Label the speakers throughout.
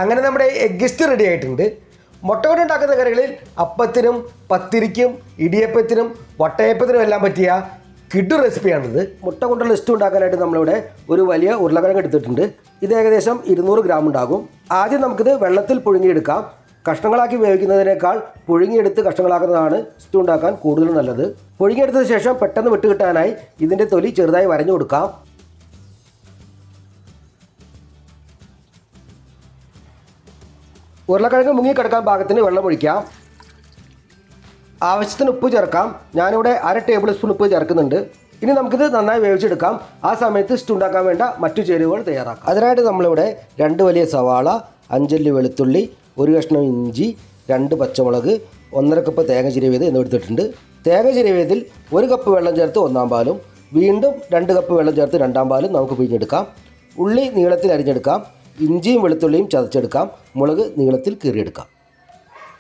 Speaker 1: അങ്ങനെ നമ്മുടെ egg stew ready ആയിട്ടുണ്ട്. മുട്ട കൊണ്ട് ഉണ്ടാക്കുന്ന കറികളിൽ അപ്പത്തിനും പത്തിരിക്കും ഇടിയപ്പത്തിനും വട്ടയപ്പത്തിനും എല്ലാം പറ്റിയ കിഡു റെസിപ്പിയാണിത്. മുട്ട കൊണ്ടുള്ള സ്റ്റൂ ഉണ്ടാക്കാനായിട്ട് നമ്മളിവിടെ ഒരു വലിയ ഉരുളക്കിഴങ്ങ് എടുത്തിട്ടുണ്ട്. ഇത് ഏകദേശം 200 ഗ്രാം ഉണ്ടാകും. ആദ്യം നമുക്കിത് വെള്ളത്തിൽ പുഴുങ്ങിയെടുക്കാം. കഷ്ണങ്ങളാക്കി വേവിക്കുന്നതിനേക്കാൾ പുഴുങ്ങിയെടുത്ത് കഷ്ണങ്ങളാക്കുന്നതാണ് സ്റ്റൂ ഉണ്ടാക്കാൻ കൂടുതൽ നല്ലത്. പുഴുങ്ങിയെടുത്തതിന് ശേഷം പെട്ടെന്ന് വിട്ട് കിട്ടാനായി ഇതിൻ്റെ തൊലി ചെറുതായി വരഞ്ഞു കൊടുക്കാം. ഉരുളക്കിഴങ്ങ് മുങ്ങിക്കിടക്കാൻ പാകത്തിന് വെള്ളം ഒഴിക്കാം. ആവശ്യത്തിന് ഉപ്പ് ചേർക്കാം. ഞാനിവിടെ 1/2 ടേബിൾ സ്പൂൺ ഉപ്പ് ചേർക്കുന്നുണ്ട്. ഇനി നമുക്കിത് നന്നായി വേവിച്ചെടുക്കാം. ആ സമയത്ത് സ്റ്റൂ ഉണ്ടാക്കാൻ വേണ്ട മറ്റു ചേരുവകൾ തയ്യാറാക്കാം. അതിനായിട്ട് നമ്മളിവിടെ 2 വലിയ സവാള, 5 അല്ലി വെളുത്തുള്ളി, 1 കഷ്ണം ഇഞ്ചി, 2 പച്ചമുളക്, 1.5 കപ്പ് തേങ്ങ ചിരവിയത് എന്നിവ എടുത്തിട്ടുണ്ട്. തേങ്ങ ചിരവിയതിൽ 1 കപ്പ് വെള്ളം ചേർത്ത് 1/4 പാലും വീണ്ടും 2 കപ്പ് വെള്ളം ചേർത്ത് 2/2 പാലും നമുക്ക് പിഴിഞ്ഞെടുക്കാം. ഉള്ളി നീളത്തിൽ അരിഞ്ഞെടുക്കാം. ഇഞ്ചിയും വെളുത്തുള്ളിയും ചതച്ചെടുക്കാം. മുളക് നീളത്തിൽ കീറിയെടുക്കാം.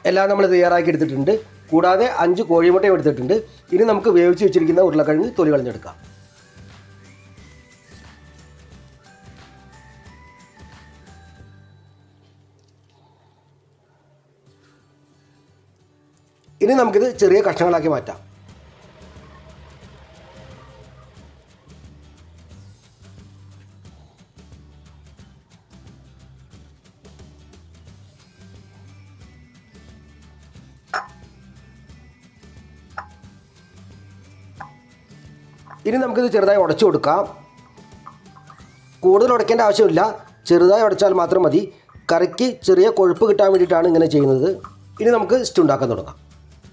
Speaker 1: എല്ലാം നമ്മൾ തയ്യാറാക്കി എടുത്തിട്ടുണ്ട്. കൂടാതെ 5 കോഴിമുട്ടയും എടുത്തിട്ടുണ്ട്. ഇനി നമുക്ക് വേവിച്ച് വെച്ചിരിക്കുന്ന ഉരുളക്കിഴങ്ങ് തൊലി കളഞ്ഞെടുക്കാം. ഇനി നമുക്കിത് ചെറിയ കഷ്ണങ്ങളാക്കി മാറ്റാം. ഇനി നമുക്കിത് ചെറുതായി ഉടച്ചു കൊടുക്കാം. കൂടുതൽ ഉടയ്ക്കേണ്ട ആവശ്യമില്ല, ചെറുതായി ഉടച്ചാൽ മാത്രം മതി. കറിക്ക് ചെറിയ കൊഴുപ്പ് കിട്ടാൻ വേണ്ടിയിട്ടാണ് ഇങ്ങനെ ചെയ്യുന്നത്. ഇനി നമുക്ക് സ്റ്റൂ ഉണ്ടാക്കാൻ തുടങ്ങാം.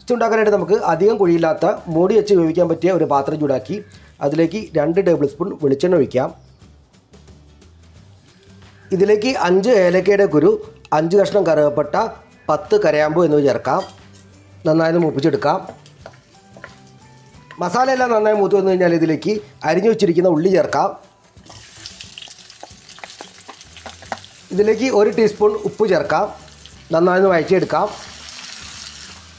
Speaker 1: സ്റ്റൂ ഉണ്ടാക്കാനായിട്ട് നമുക്ക് അധികം കുഴിയില്ലാത്ത മൂടി വെച്ച് വേവിക്കാൻ പറ്റിയ ഒരു പാത്രം ചൂടാക്കി അതിലേക്ക് 2 ടേബിൾ സ്പൂൺ വെളിച്ചെണ്ണ ഒഴിക്കാം. ഇതിലേക്ക് 5 ഏലക്കയുടെ കുരു, 5 കഷ്ണം കറുവപ്പട്ട, 10 കരയാമ്പൂ എന്നിവ ചേർക്കാം. നന്നായി മൂപ്പിച്ചെടുക്കാം. മസാലയെല്ലാം നന്നായി മൂത്ത് വന്നു കഴിഞ്ഞാൽ ഇതിലേക്ക് അരിഞ്ഞു വെച്ചിരിക്കുന്ന ഉള്ളി ചേർക്കാം. ഇതിലേക്ക് 1 ടീസ്പൂൺ ഉപ്പ് ചേർക്കാം. നന്നായി വഴറ്റിയെടുക്കാം.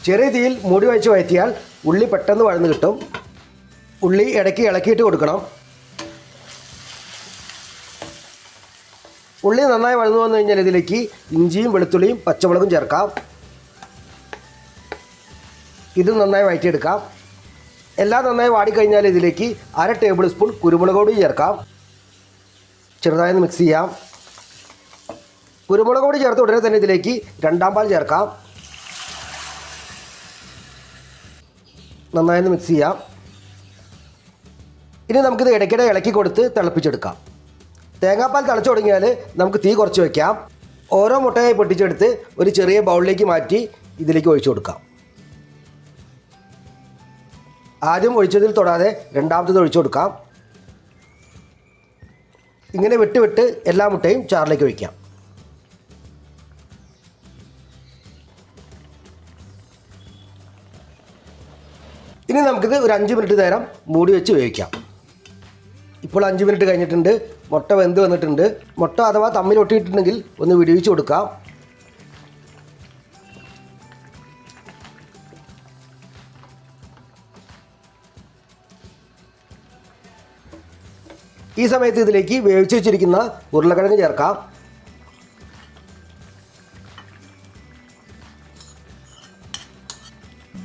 Speaker 1: ചെറിയ തീയിൽ മൂടി വെച്ച് വഴറ്റിയാൽ ഉള്ളി പെട്ടെന്ന് വഴന്ന് കിട്ടും. ഉള്ളി ഇടയ്ക്ക് ഇളക്കിയിട്ട് കൊടുക്കണം. ഉള്ളി നന്നായി വഴന്നു വന്നു കഴിഞ്ഞാൽ ഇതിലേക്ക് ഇഞ്ചിയും വെളുത്തുള്ളിയും പച്ചമുളകും ചേർക്കാം. ഇത് നന്നായി വഴറ്റിയെടുക്കാം. എല്ലാം നന്നായി വാടിക്കഴിഞ്ഞാൽ ഇതിലേക്ക് 1/2 ടേബിൾ സ്പൂൺ കുരുമുളക് പൊടി ചേർക്കാം. ചെറുതായി മിക്സ് ചെയ്യാം. കുരുമുളക് പൊടി ചേർത്ത് ഉടനെ തന്നെ ഇതിലേക്ക് 2/2 പാൽ ചേർക്കാം. നന്നായി മിക്സ് ചെയ്യാം. ഇനി നമുക്കിത് ഇടയ്ക്കിടെ ഇളക്കി കൊടുത്ത് തിളപ്പിച്ചെടുക്കാം. തേങ്ങാപ്പാൽ തിളച്ചു തുടങ്ങിയാൽ നമുക്ക് തീ കുറച്ച് വയ്ക്കാം. ഓരോ മുട്ടയായി പൊട്ടിച്ചെടുത്ത് ഒരു ചെറിയ ബൗളിലേക്ക് മാറ്റി ഇതിലേക്ക് ഒഴിച്ചു കൊടുക്കാം. ആദ്യം ഒഴിച്ചതിൽ തൊടാതെ രണ്ടാമത്തത് ഒഴിച്ചു കൊടുക്കാം. ഇങ്ങനെ വിട്ട് എല്ലാ മുട്ടയും ചാറിലേക്ക് ഒഴിക്കാം. ഇനി നമുക്കിത് ഒരു 5 മിനിറ്റ് നേരം മൂടി വെച്ച് വേവിക്കാം. ഇപ്പോൾ 5 മിനിറ്റ് കഴിഞ്ഞിട്ടുണ്ട്. മുട്ട വെന്ത് വന്നിട്ടുണ്ട്. മുട്ട അഥവാ തമ്മിൽ ഒട്ടിയിട്ടുണ്ടെങ്കിൽ ഒന്ന് വിടിവിച്ച് കൊടുക്കാം. ഈ സമയത്ത് ഇതിലേക്ക് വേവിച്ച് വെച്ചിരിക്കുന്ന ഉരുളക്കിഴങ്ങ് ചേർക്കാം.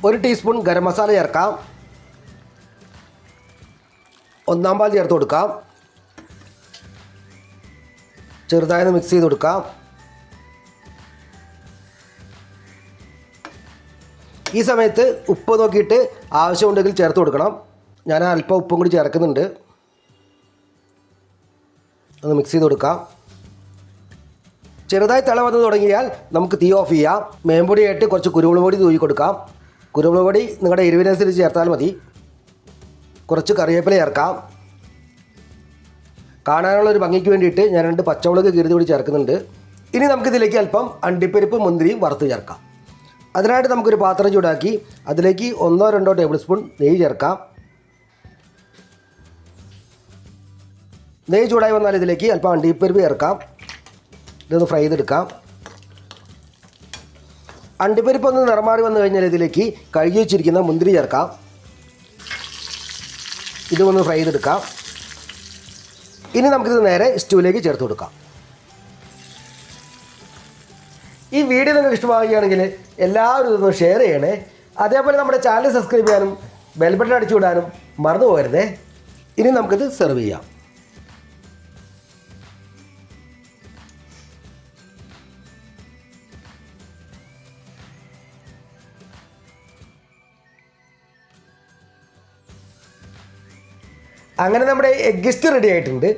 Speaker 1: ഒരു ടീസ്പൂൺ ഗരം മസാല ചേർക്കാം. 1/4 പാൽ ചേർത്ത് കൊടുക്കാം. ചെറുതായി മിക്സ് ചെയ്ത് കൊടുക്കാം. ഈ സമയത്ത് ഉപ്പ് നോക്കിയിട്ട് ആവശ്യമുണ്ടെങ്കിൽ ചേർത്ത് കൊടുക്കണം. ഞാൻ അല്പം ഉപ്പും കൂടി ചേർക്കുന്നുണ്ട്. ഒന്ന് മിക്സ് ചെയ്ത് കൊടുക്കാം. ചെറുതായി തിള വന്ന് തുടങ്ങിയാൽ നമുക്ക് തീ ഓഫ് ചെയ്യാം. മേമ്പൊടിയായിട്ട് കുറച്ച് കുരുമുളക് പൊടി തൂക്കി കൊടുക്കാം. കുരുമുളക് പൊടി നിങ്ങളുടെ എരിവിനനുസരിച്ച് ചേർത്താൽ മതി. കുറച്ച് കറിവേപ്പില ചേർക്കാം. കാണാനുള്ള ഒരു ഭംഗിക്ക് വേണ്ടിയിട്ട് ഞാൻ 2 പച്ചമുളക് കീറി കൂടി ചേർക്കുന്നുണ്ട്. ഇനി നമുക്കിതിലേക്ക് അല്പം അണ്ടിപ്പരിപ്പ് മുന്തിരിയും വറുത്ത് ചേർക്കാം. അതിനായിട്ട് നമുക്കൊരു പാത്രം ചൂടാക്കി അതിലേക്ക് 1-2 ടേബിൾ സ്പൂൺ നെയ്യ് ചേർക്കാം. നെയ്യ് ചൂടായി വന്നാൽ ഇതിലേക്ക് അല്പം അണ്ടിപ്പരിപ്പ് ചേർക്കാം. ഇതൊന്ന് ഫ്രൈ ചെയ്തെടുക്കാം. അണ്ടിപ്പരിപ്പ് ഒന്ന് നിറമാറി വന്നു കഴിഞ്ഞാൽ ഇതിലേക്ക് കഴുകി വെച്ചിരിക്കുന്ന മുന്തിരി ചേർക്കാം. ഇതൊന്ന് ഫ്രൈ ചെയ്തെടുക്കാം. ഇനി നമുക്കിത് നേരെ സ്റ്റൂവിലേക്ക് ചേർത്ത് കൊടുക്കാം. ഈ വീഡിയോ നിങ്ങൾക്ക് ഇഷ്ടമാവുകയാണെങ്കിൽ എല്ലാവരും ഇതൊന്ന് ഷെയർ ചെയ്യണേ. അതേപോലെ നമ്മുടെ ചാനൽ സബ്സ്ക്രൈബ് ചെയ്യാനും ബെൽ ബട്ടൺ അടിച്ചു വിടാനും മറന്നു പോകരുതേ. ഇനി നമുക്കിത് സെർവ് ചെയ്യാം. അങ്ങനെ നമ്മുടെ എഗ് സ്റ്റൂ റെഡി ആയിട്ടുണ്ട്.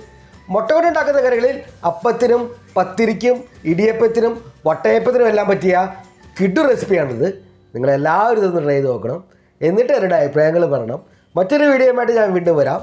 Speaker 1: മുട്ട കൊണ്ട് ഉണ്ടാക്കുന്ന കറികളിൽ അപ്പത്തിനും പത്തിരിക്കും ഇടിയപ്പത്തിനും വട്ടയപ്പത്തിനും എല്ലാം പറ്റിയ കിഡു റെസിപ്പിയാണിത്. നിങ്ങളെല്ലാവരും ഇതൊന്ന് ട്രൈ ചെയ്ത് നോക്കണം. എന്നിട്ട് അവരുടെ അഭിപ്രായങ്ങൾ പറയണം. മറ്റൊരു വീഡിയോയുമായിട്ട് ഞാൻ വീണ്ടും വരാം.